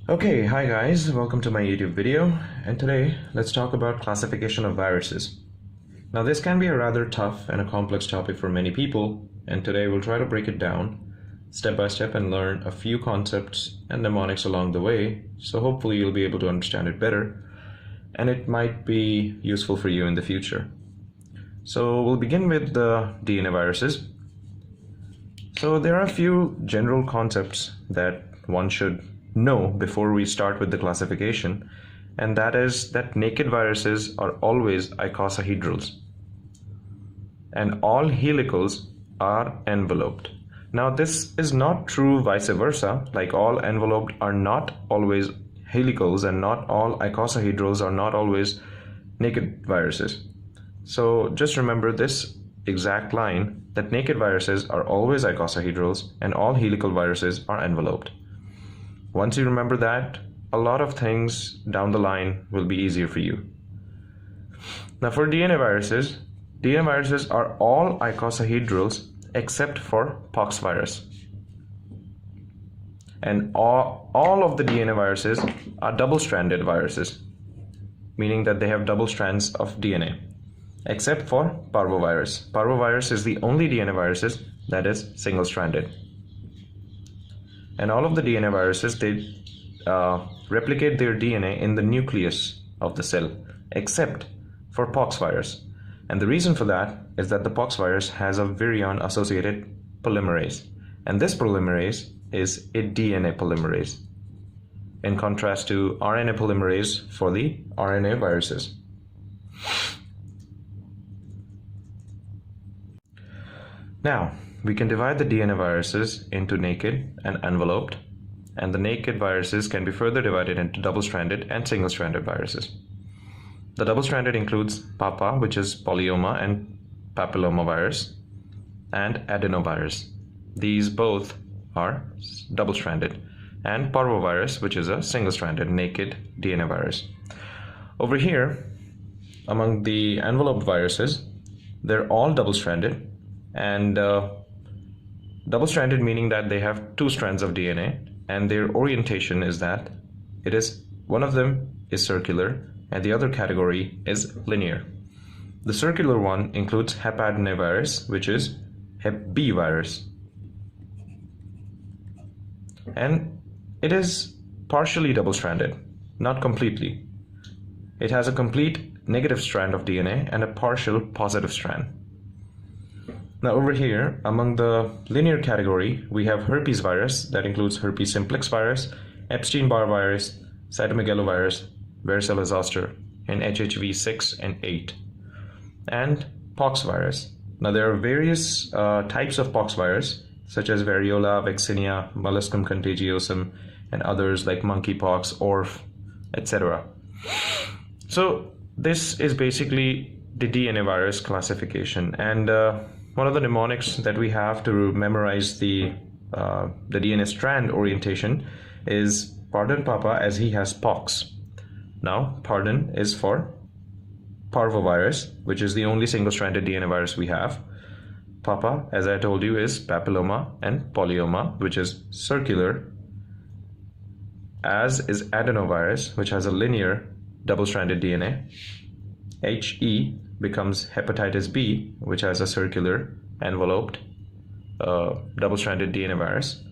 Okay, hi guys, welcome to my YouTube video, and today let's talk about classification of viruses. Now this can be a rather tough and a complex topic for many people, and today we'll try to break it down step by step and learn a few concepts and mnemonics along the way, so hopefully you'll be able to understand it better, and it might be useful for you in the future. So we'll begin with the DNA viruses. So there are a few general concepts that one should know before we start with the classification, and that is that naked viruses are always icosahedrals and all helicals are enveloped. Now this is not true vice versa, like all enveloped are not always helicals and not all icosahedrals are not always naked viruses. So just remember this exact line, that naked viruses are always icosahedrals and all helical viruses are enveloped. Once you remember that, a lot of things down the line will be easier for you. Now for DNA viruses are all icosahedrals except for pox virus. And all of the DNA viruses are double-stranded viruses, meaning that they have double strands of DNA, except for parvovirus. Parvovirus is the only DNA viruses that is single-stranded. And all of the DNA viruses, they replicate their DNA in the nucleus of the cell, except for pox virus. And the reason for that is that the pox virus has a virion-associated polymerase. And this polymerase is a DNA polymerase, in contrast to RNA polymerase for the RNA viruses. Now, we can divide the DNA viruses into naked and enveloped, and the naked viruses can be further divided into double-stranded and single-stranded viruses. The double-stranded includes PAPA, which is polyoma and papillomavirus, and adenovirus. These both are double-stranded, and parvovirus, which is a single-stranded naked DNA virus. Over here, among the enveloped viruses, they're all double-stranded, and double-stranded meaning that they have two strands of DNA, and their orientation is that it is one of them is circular and the other category is linear. The circular one includes hepadnavirus, which is Hep B virus, and it is partially double-stranded, not completely. It has a complete negative strand of DNA and a partial positive strand. Now over here, among the linear category, we have herpes virus, that includes herpes simplex virus, Epstein-Barr virus, cytomegalovirus, varicella zoster, and HHV6 and 8, and pox virus. Now there are various types of pox virus, such as variola, vaccinia, molluscum contagiosum, and others like monkeypox, ORF, etc. So this is basically the DNA virus classification, and one of the mnemonics that we have to memorize the DNA strand orientation is pardon Papa, as he has pox. Now pardon is for parvovirus, which is the only single-stranded DNA virus we have. Papa, as I told you, is papilloma and polyoma, which is circular, as is adenovirus, which has a linear double-stranded DNA. HE becomes hepatitis B, which has a circular enveloped double-stranded DNA virus.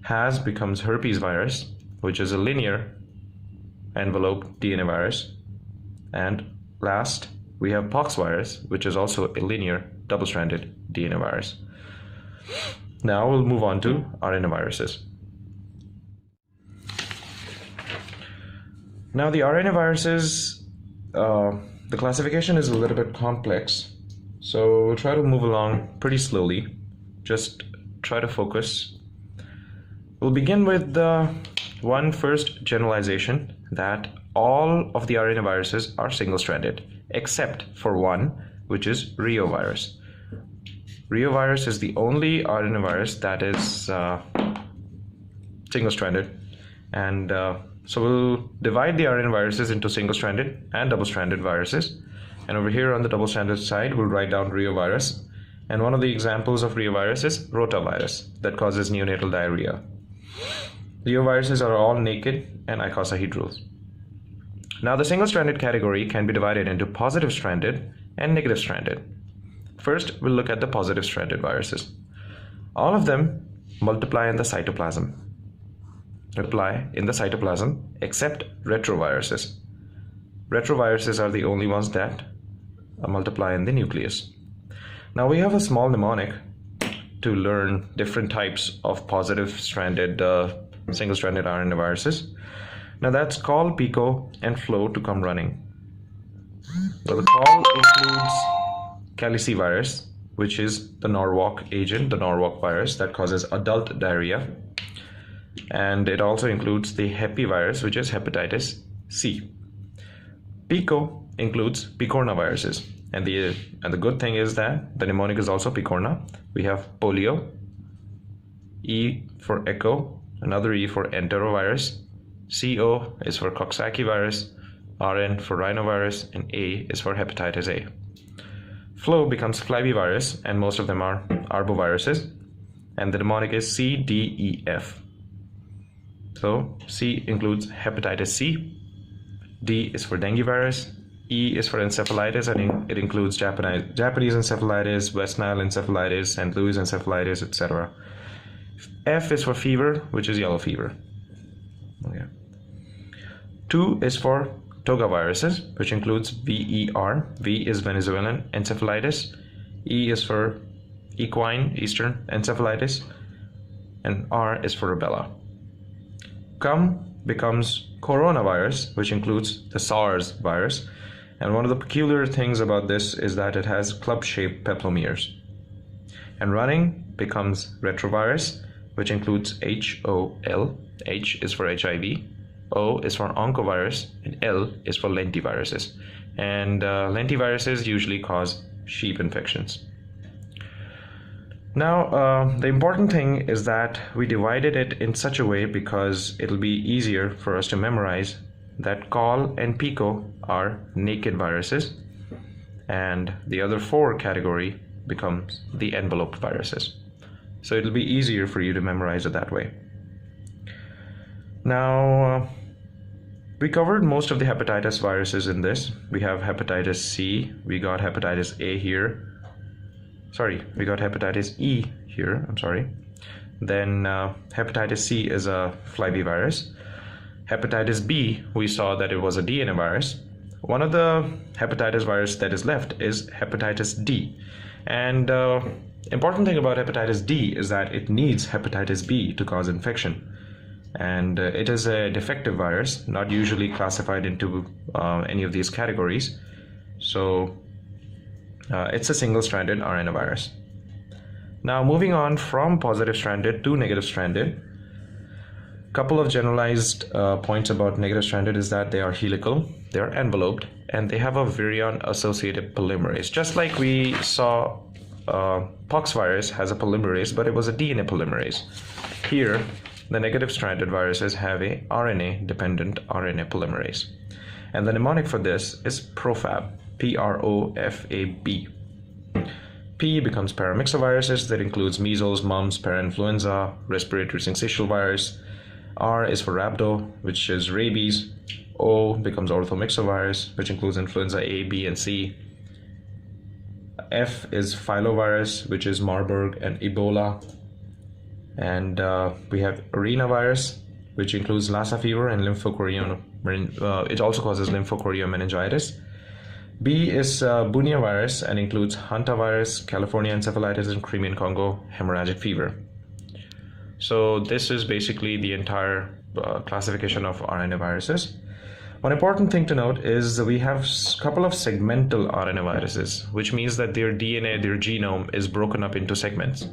Has becomes herpes virus, which is a linear enveloped DNA virus. And last, we have pox virus, which is also a linear double-stranded DNA virus. Now we'll move on to RNA viruses. Now the RNA viruses, the classification is a little bit complex, so we'll try to move along pretty slowly. Just try to focus. We'll begin with the one first generalization, that all of the RNA viruses are single-stranded, except for one, which is reovirus. Reovirus is the only RNA virus that is single-stranded, and so we'll divide the RNA viruses into single-stranded and double-stranded viruses. And over here on the double-stranded side, we'll write down reovirus. And one of the examples of reovirus is rotavirus, that causes neonatal diarrhea. Reoviruses are all naked and icosahedrals. Now, the single-stranded category can be divided into positive-stranded and negative-stranded. First, we'll look at the positive-stranded viruses. All of them multiply in the cytoplasm. Except retroviruses. Retroviruses are the only ones that multiply in the nucleus. Now, we have a small mnemonic to learn different types of positive-stranded single-stranded RNA viruses. Now that's call, pico, and flow to come running. So the call includes calicivirus, which is the Norwalk agent, the Norwalk virus that causes adult diarrhea. And it also includes the Hepivirus, which is hepatitis C. Pico includes picorna viruses. And the good thing is that the mnemonic is also picorna. We have polio, E for echo, another E for enterovirus, CO is for Coxsackie virus, RN for rhinovirus, and A is for hepatitis A. Flow becomes flavivirus, and most of them are arboviruses, and the mnemonic is C, D, E, F. So C includes hepatitis C, D is for dengue virus, E is for encephalitis, and it includes Japanese encephalitis, West Nile encephalitis, St. Louis encephalitis, etc. F is for fever, which is yellow fever. Okay. 2 is for toga viruses, which includes VER. V is Venezuelan encephalitis. E is for equine eastern encephalitis, and R is for rubella. CUM becomes coronavirus, which includes the SARS virus. And one of the peculiar things about this is that it has club-shaped pepplomeres. And running becomes retrovirus, which includes HOL. H is for HIV, O is for oncovirus, and L is for lentiviruses. And lentiviruses usually cause sheep infections. Now, the important thing is that we divided it in such a way because it'll be easier for us to memorize that call and pico are naked viruses, and the other 4 category becomes the enveloped viruses. So it'll be easier for you to memorize it that way. Now, we covered most of the hepatitis viruses in this. We have hepatitis C, we got hepatitis A here. Sorry, we got hepatitis E here, I'm sorry. Then hepatitis C is a flavivirus. Hepatitis B, we saw that it was a DNA virus. One of the hepatitis virus that is left is hepatitis D. And important thing about hepatitis D is that it needs hepatitis B to cause infection. And it is a defective virus, not usually classified into any of these categories. So it's a single-stranded RNA virus. Now, moving on from positive-stranded to negative-stranded, couple of generalized points about negative-stranded is that they are helical, they are enveloped, and they have a virion-associated polymerase. Just like we saw pox virus has a polymerase, but it was a DNA polymerase. Here, the negative-stranded viruses have a RNA-dependent RNA polymerase. And the mnemonic for this is PROFAB, P-R-O-F-A-B. P becomes paramyxoviruses, that includes measles, mumps, parainfluenza, respiratory syncytial virus. R is for rhabdo, which is rabies. O becomes orthomyxovirus, which includes influenza A, B, and C. F is filovirus, which is Marburg and Ebola. And we have arenavirus, which includes Lassa fever and lymphochoria. It also causes lymphochoria meningitis. B is Bunia virus and includes hantavirus, California encephalitis, and Crimean Congo hemorrhagic fever. So this is basically the entire classification of RNA viruses. One important thing to note is that we have a couple of segmental RNA viruses, which means that their DNA, their genome is broken up into segments.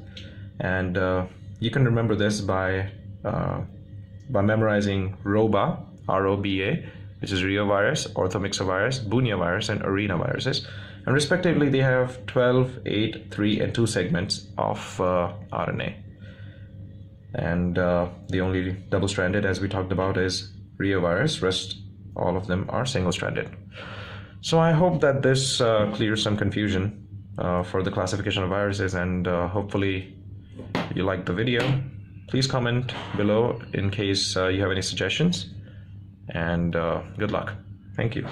And you can remember this by memorizing ROBA, R-O-B-A, which is reovirus, orthomyxovirus, Bunia virus, and arenaviruses. And respectively, they have 12, 8, 3, and 2 segments of RNA. And the only double-stranded, as we talked about, is reovirus. Rest, all of them are single-stranded. So I hope that this clears some confusion for the classification of viruses, and hopefully you liked the video. Please comment below in case you have any suggestions, and good luck. Thank you.